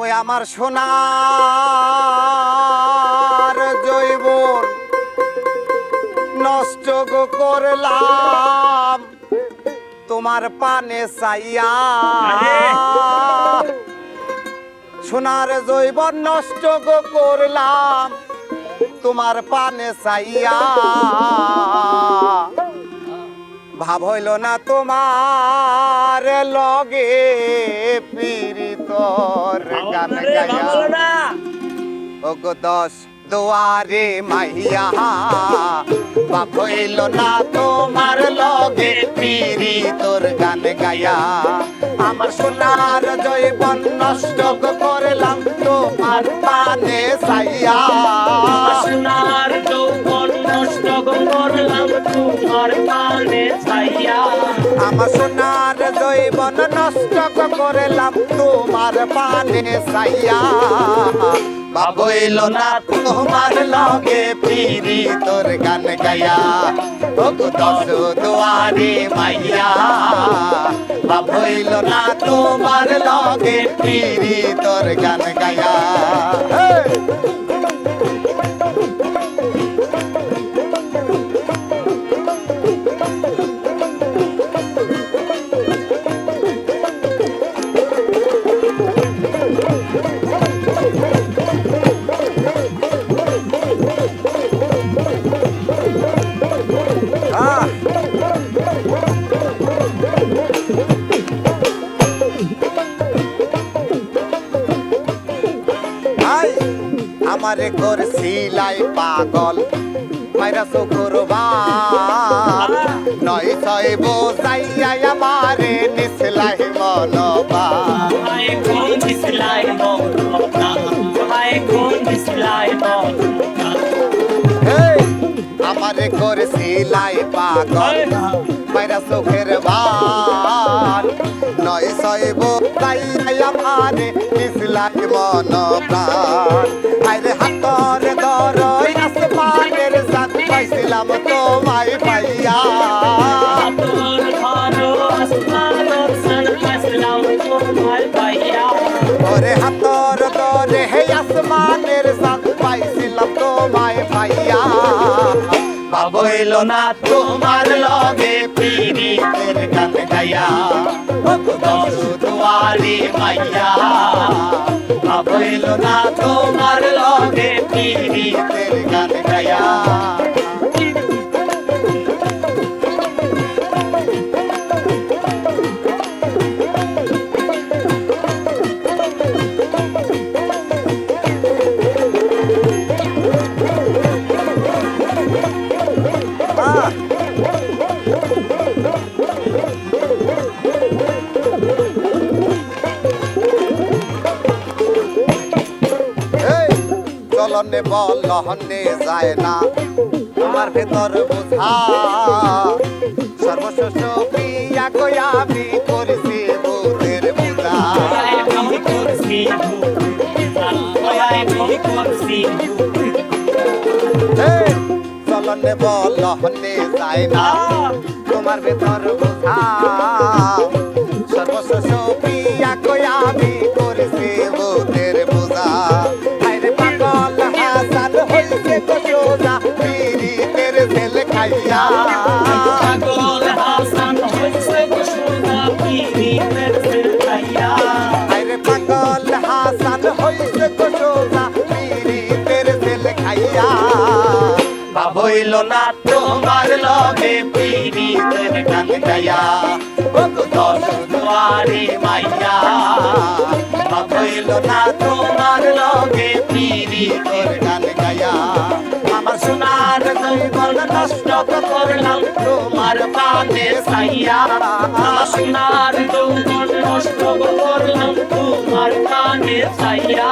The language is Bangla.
ওই আমার সোনার জৈবন নষ্ট গো করলাম তোমার পানে চাইয়া। সোনার জৈবন নষ্ট গো করলাম তোমার পানে চাইয়া। ভাব হইল না তোমার লগে পীড়িতর গান গায়া। ওগো দশ দুয়ারে মাইয়া ভাব হইল না তোমার লগে পীড়িতর গান গায়া। আমার সোনার জৈবন নষ্ট করলাম তোমার পানে চাইয়া। সোনার যৌবন নষ্ট করলাম তোমার পানে চাইয়া। আমার সোনার জৈবন নষ্ট করলাম তোমার পানে চাইয়া। ভাবইল না তোমার লগে পীড়িতর গান গায়া। ওগো দশ দুয়ারে মাইয়া ভাবইল না তোমার লগে পীড়িতর গান গায়া। আমারে করছিলাই পাগল মাইরা শুক্রবার নয় ছয় বোঝাইয়া আমারে নিসলাই মনবা। আমারে করছিলাই পাগল মাইরা চোখের বার নয় ছয় বোঝাইয়া আমারে নিসলাই মন প্রাণ। আরে হাতর ধরই আসমানের সাথ পাইছিলাম তোমায় পাইয়া। ওরে হাতর ধরে হে আসমানের সাথ পাইছিলাম তোমায় পাইয়া। ভাবইল না তোমার লগে পীড়িতের গান গায়া। দশ দুয়ারে মাইয়া ভাবইল না তোমার লগে পীড়িতের গান গায়া। চলনে বলনে যায় না তোমার ভেতর বোঝা। সর্বশেষ প্রিয়া কয়া আমি করছি বুধের বোঝা। চলনে বলনে যায় না তোমার ভেতর বোঝা। সর্বশেষ প্রিয়া কয়া আমি করছি বুধের বোঝা। পাগল হাসান হইছে গো সোনা পীড়িতের জেল খাইয়া। আরে পাগল হাসান হইছে গো সোনা পীড়িতের জেল খাইয়া। ভাবইল না তোমার লগে পীড়িতের গান গায়া। ওগো দশ দুয়ারে মাইয়া ভাবইল না তোমার লগে পীড়িতের গান গায়া। আমার সোনার জৈবন নষ্ট করলাম তোমার পানে চাইয়া। সোনার যৌবন নষ্ট করলাম তোমার পানে চাইয়া।